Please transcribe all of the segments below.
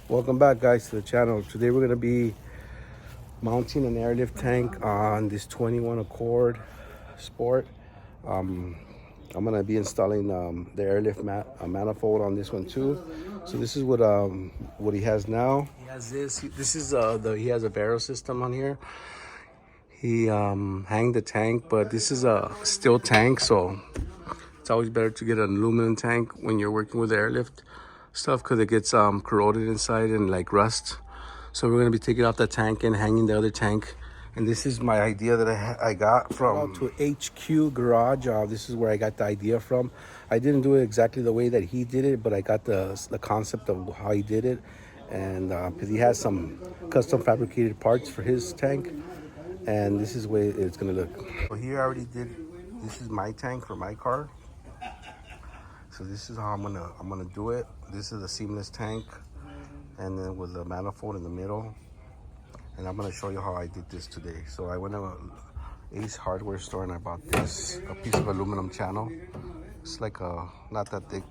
Welcome back, guys, to the channel. Today we're going to be mounting an airlift tank on this 21 Accord Sport. I'm going to be installing the airlift manifold on this one too. So this is what he has now. He has this. This is he has a barrel system on here. He hanged the tank, but this is a steel tank, so it's always better to get an aluminum tank when you're working with airlift stuff, because it gets corroded inside and like rust. So we're gonna be taking out the tank and hanging the other tank. And this is my idea that I got from to HQ Garage. This is where I got the idea from. I didn't do it exactly the way that he did it, but I got the concept of how he did it. And because he has some custom fabricated parts for his tank, and this is the way it's gonna look. So here I already did. This is my tank for my car. So this is how I'm gonna do it. This is a seamless tank, and then with the manifold in the middle. And I'm gonna show you how I did this today. So I went to Ace hardware store and I bought this, a piece of aluminum channel. It's like not that thick,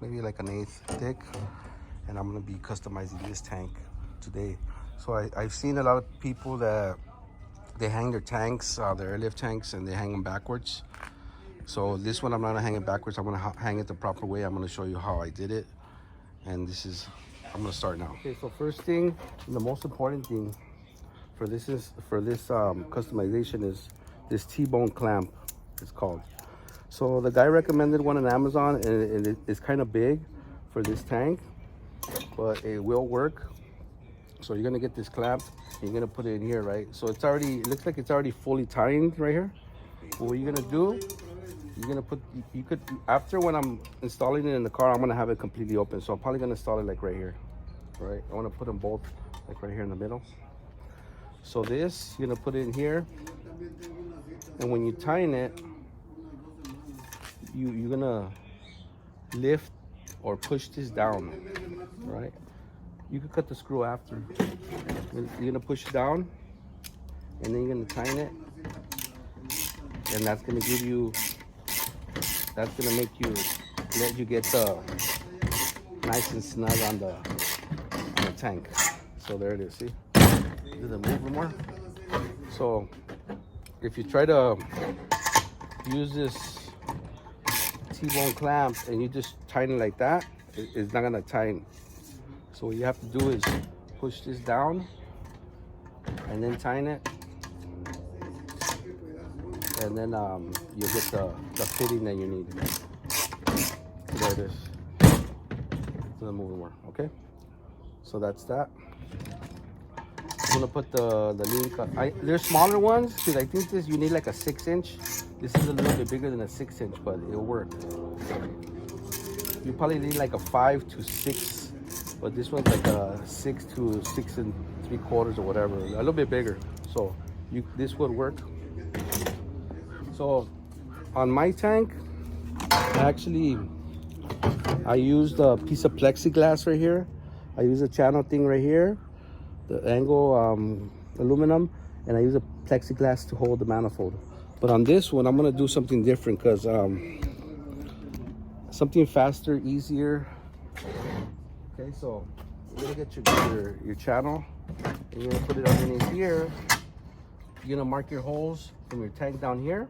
maybe like an eighth thick. And I'm gonna be customizing this tank today. So I've seen a lot of people that they hang their tanks, their airlift tanks, and they hang them backwards. So this one, I'm not gonna hang it backwards. I'm gonna hang it the proper way. I'm gonna show you how I did it. And I'm gonna start now. Okay, so first thing, the most important thing for this customization is this T-bone clamp, it's called. So the guy recommended one on Amazon, and it's kind of big for this tank, but it will work. So you're gonna get this clamp, you're gonna put it in here, right? So it looks like it's already fully tightened right here. But what you're gonna do, you're gonna put, after when I'm installing it in the car, I'm gonna have it completely open. So I'm probably gonna install it like right here, right? I wanna put them both like right here in the middle. So this, you're gonna put it in here. And when you tighten it, you're gonna lift or push this down, right? You could cut the screw after. You're gonna push it down, and then you're gonna tighten it. And that's gonna make you, let you get the nice and snug on the tank. So there it is, see? Does it move more? So if you try to use this T-bone clamp and you just tighten it like that, it's not gonna tighten. So what you have to do is push this down and then tighten it. And then you'll get the fitting that you need. So there it is. It doesn't move more, okay? So that's that. I'm gonna put the link. There's smaller ones, because I think you need like a 6-inch. This is a little bit bigger than a 6-inch, but it'll work. You probably need like a 5 to 6, but this one's like a 6 to 6 3/4 or whatever, a little bit bigger. So this would work. So on my tank, I used a piece of plexiglass right here. I use a channel thing right here, the angle aluminum, and I use a plexiglass to hold the manifold. But on this one, I'm gonna do something different, because something faster, easier. Okay, so you're gonna get your channel, and you're gonna put it underneath here. You're gonna mark your holes from your tank down here,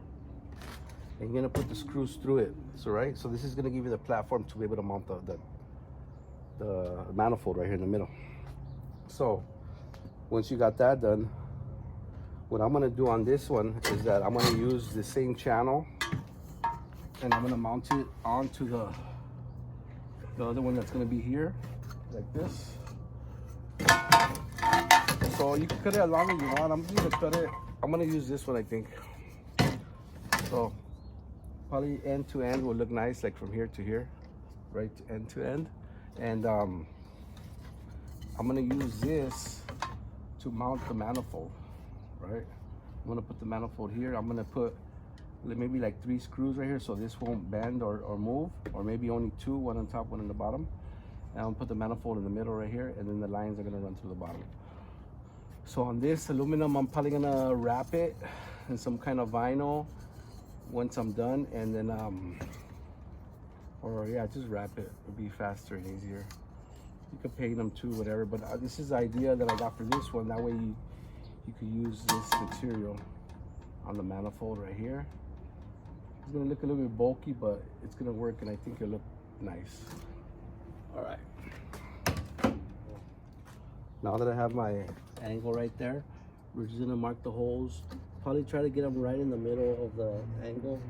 and you're gonna put the screws through it. So right, so this is gonna give you the platform to be able to mount the manifold right here in the middle. So once you got that done, what I'm gonna do on this one is that I'm gonna use the same channel, and I'm gonna mount it onto the other one that's gonna be here, like this. So you can cut it as long as you want. I'm gonna use this one, I think. So probably end to end will look nice, like from here to here, right, end to end. And I'm gonna use this to mount the manifold, right? I'm gonna put the manifold here. I'm gonna put maybe like 3 screws right here, so this won't bend or move, or maybe only 2, one on top, one on the bottom. And I'll put the manifold in the middle right here, and then the lines are gonna run through the bottom. So on this aluminum, I'm probably gonna wrap it in some kind of vinyl once I'm done, and then or yeah, just wrap it. It'll be faster and easier. You could paint them too, whatever. But this is the idea that I got for this one. That way you could use this material on the manifold right here. It's gonna look a little bit bulky, but it's gonna work, and I think it'll look nice. All right. Now that I have my angle right there, we're just gonna mark the holes. Probably try to get them right in the middle of the angle,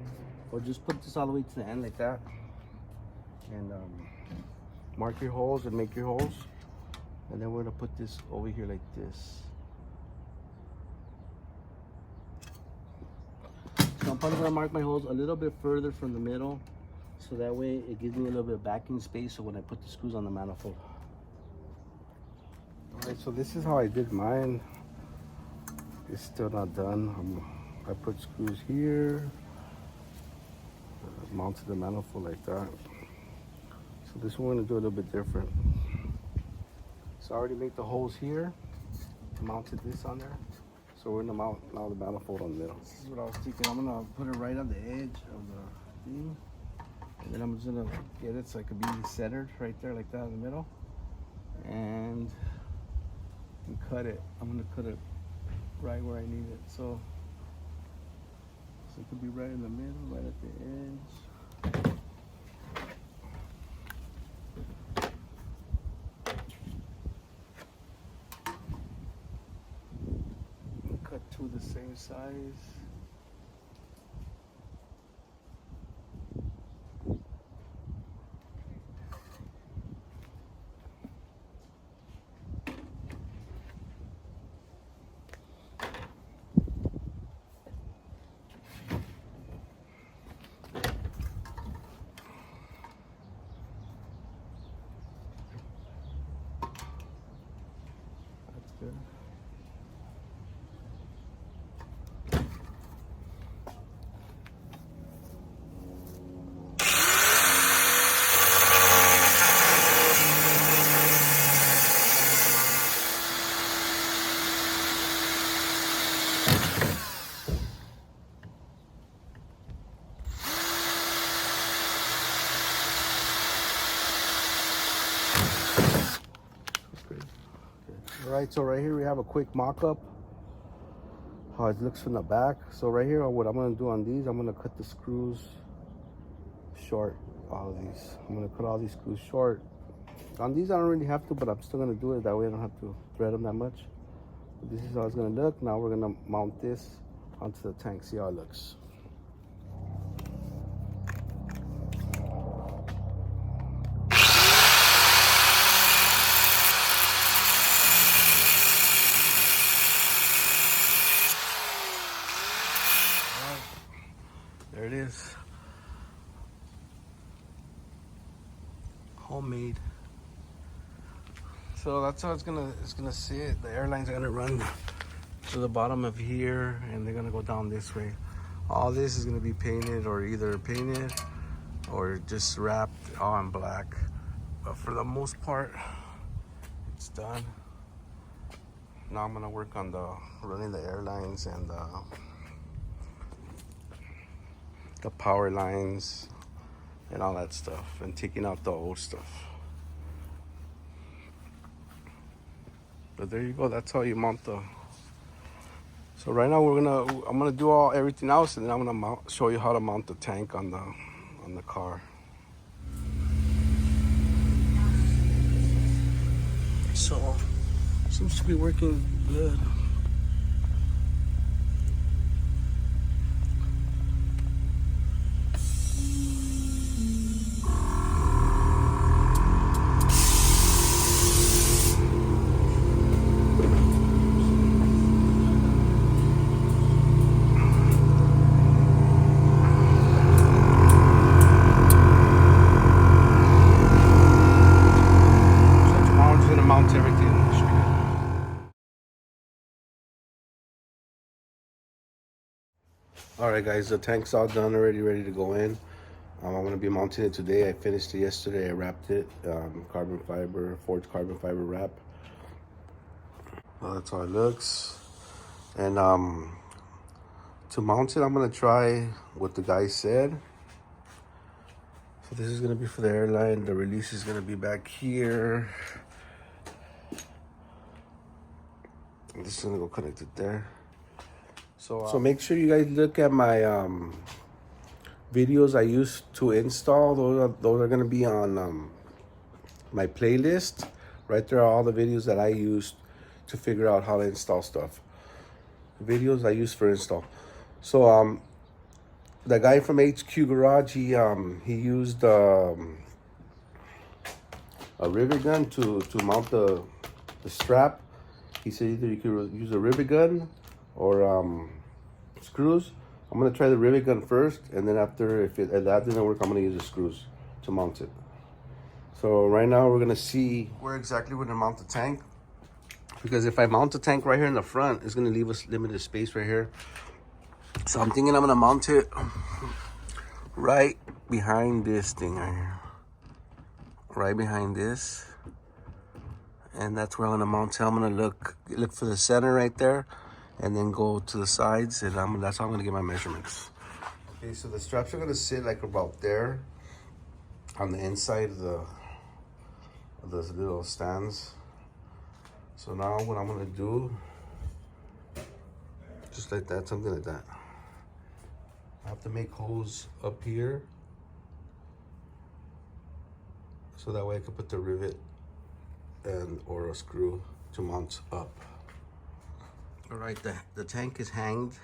or just put this all the way to the end like that. And mark your holes and make your holes. And then we're gonna put this over here like this. So I'm probably gonna mark my holes a little bit further from the middle, so that way it gives me a little bit of backing space so when I put the screws on the manifold. All right, so this is how I did mine. It's still not done. I put screws here, mounted the manifold like that. So this one we're gonna do a little bit different. So I already made the holes here, mounted this on there. So we're gonna mount now the manifold on the middle. This is what I was thinking. I'm gonna put it right on the edge of the thing. And then I'm just gonna get it so it could be centered right there like that in the middle. And cut it. I'm gonna cut it right where I need it. So it could be right in the middle, right at the edge. Cut two the same size. That's good. All right, so right here we have a quick mock-up how it looks from the back. So right here, what I'm gonna do on these, I'm gonna cut the screws short. All of these, I'm gonna cut all these screws short. On these, I don't really have to, but I'm still gonna do it. That way I don't have to thread them that much. But this is how it's gonna look. Now we're gonna mount this onto the tank, see how it looks. There it is. Homemade. So that's how it's gonna sit. The airlines are gonna run to the bottom of here, and they're gonna go down this way. All this is gonna be painted, or either painted or just wrapped on black. But for the most part, it's done. Now I'm gonna work on running the airlines and the power lines and all that stuff, and taking out the old stuff. But there you go, that's how you mount the. So right now I'm gonna do everything else, and then I'm gonna show you how to mount the tank on the car. So seems to be working good. All right, guys, the tank's all done already, ready to go in. I'm gonna be mounting it today. I finished it yesterday. I wrapped it, carbon fiber, forged carbon fiber wrap. Well, that's how it looks. And to mount it, I'm gonna try what the guy said. So this is gonna be for the airline. The release is gonna be back here. This is gonna go connected there. So make sure you guys look at my videos I used to install. Those are gonna be on my playlist. Right there are all the videos that I used to figure out how to install stuff. Videos I used for install. So the guy from HQ Garage, he used a rivet gun to mount the strap. He said either you could use a rivet gun or screws. I'm gonna try the rivet gun first, and then after, if that didn't work, I'm gonna use the screws to mount it. So right now we're gonna see where exactly we're gonna mount the tank, because if I mount the tank right here in the front, it's gonna leave us limited space right here. So I'm thinking I'm gonna mount it right behind this thing right here, right behind this, and that's where I'm gonna mount it. I'm gonna look for the center right there, and then go to the sides, and that's how I'm gonna get my measurements. Okay, so the straps are gonna sit like about there on the inside of those little stands. So now what I'm gonna do, just like that, something like that. I have to make holes up here, so that way I can put the rivet or a screw to mount up. All right, the tank is hanged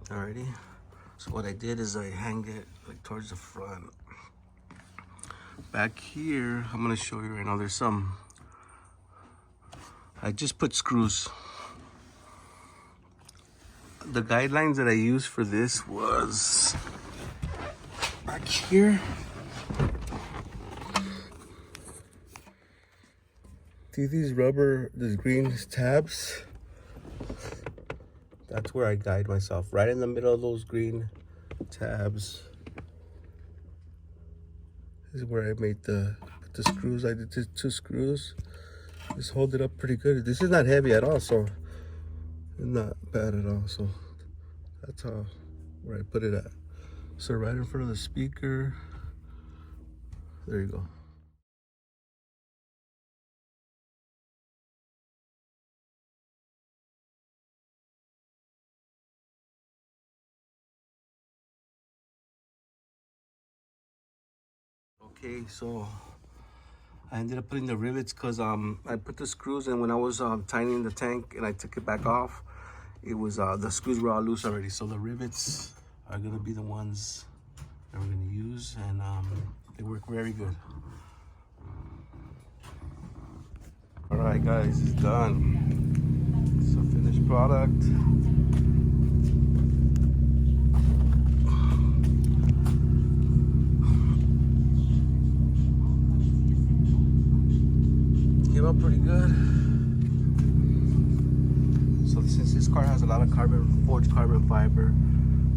already. So what I did is I hanged it like towards the front. Back here, I'm gonna show you right now, there's some, I just put screws. The guidelines that I used for this was back here. See these these green tabs? That's where I guide myself, right in the middle of those green tabs. This is where I made the screws. I did 2 screws. Just hold it up pretty good. This is not heavy at all, so it's not bad at all. So that's how where I put it at. So right in front of the speaker. There you go. Okay, so I ended up putting the rivets because I put the screws in when I was tightening the tank, and I took it back off. It was the screws were all loose already, so the rivets are gonna be the ones that we're gonna use, and they work very good. All right, guys, it's done. It's a finished product. Came out pretty good. So since this car has a lot of forged carbon fiber,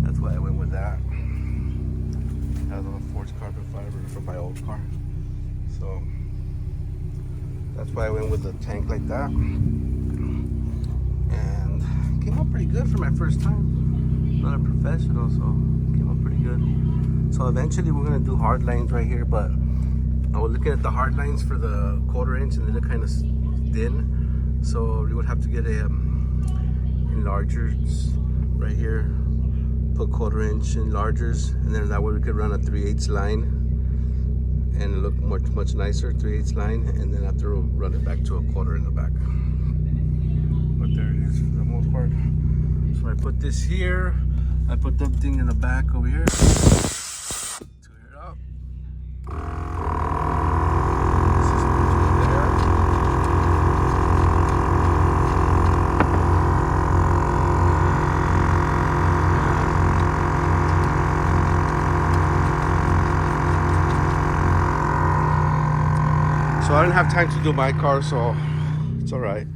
that's why I went with that. It has a forged carbon fiber from my old car. So that's why I went with a tank like that. And it came out pretty good for my first time. Not a professional, so it came out pretty good. So eventually we're gonna do hard lines right here, but I was looking at the hard lines for the 1/4 inch, and they look kind of thin. So we would have to get a enlargers right here, put 1/4 inch enlargers, and then that way we could run a 3/8 line and look much nicer, 3/8 line, and then after we'll run it back to a 1/4 in the back. But there it is for the most part. So I put this here, I put the thing in the back over here. Turn it up. So I didn't have time to do my car, so it's all right.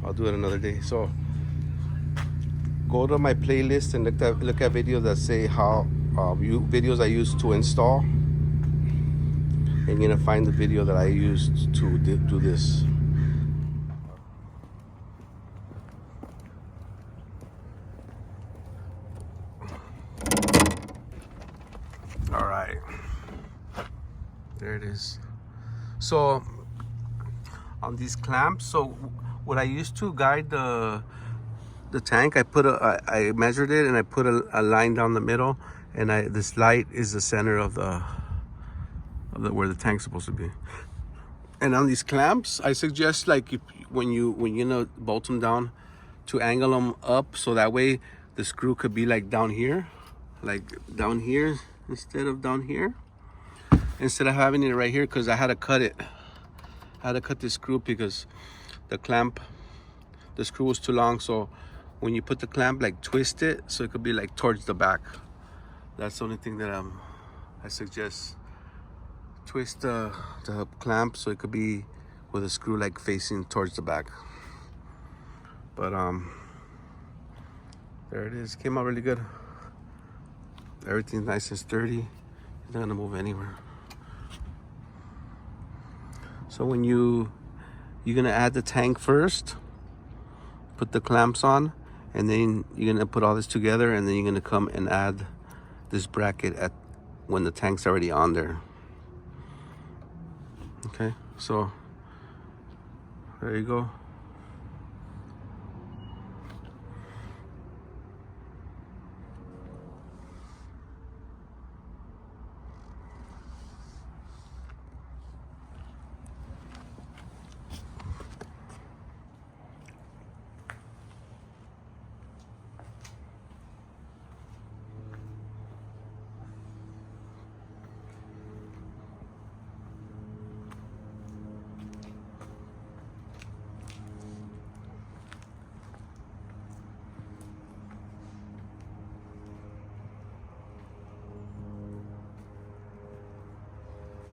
I'll do it another day. So go to my playlist and look at videos that say how videos I used to install, and you're gonna find the video that I used to do this. All right, there it is. So on these clamps, so What I used to guide the tank, I measured it and I put a line down the middle, and this light is the center of the where the tank's supposed to be. And on these clamps, I suggest, like, when you bolt them down, to angle them up so that way the screw could be like down here instead of down here, instead of having it right here, because I had to cut it. I had to cut this screw because the screw was too long. So when you put the clamp, like, twist it so it could be like towards the back. That's the only thing that I suggest. Twist the clamp so it could be with a screw like facing towards the back. But there it is. Came out really good. Everything's nice and sturdy. It's not gonna move anywhere. So when you're gonna add the tank first, put the clamps on, and then you're gonna put all this together, and then you're gonna come and add this bracket when the tank's already on there. Okay, so there you go.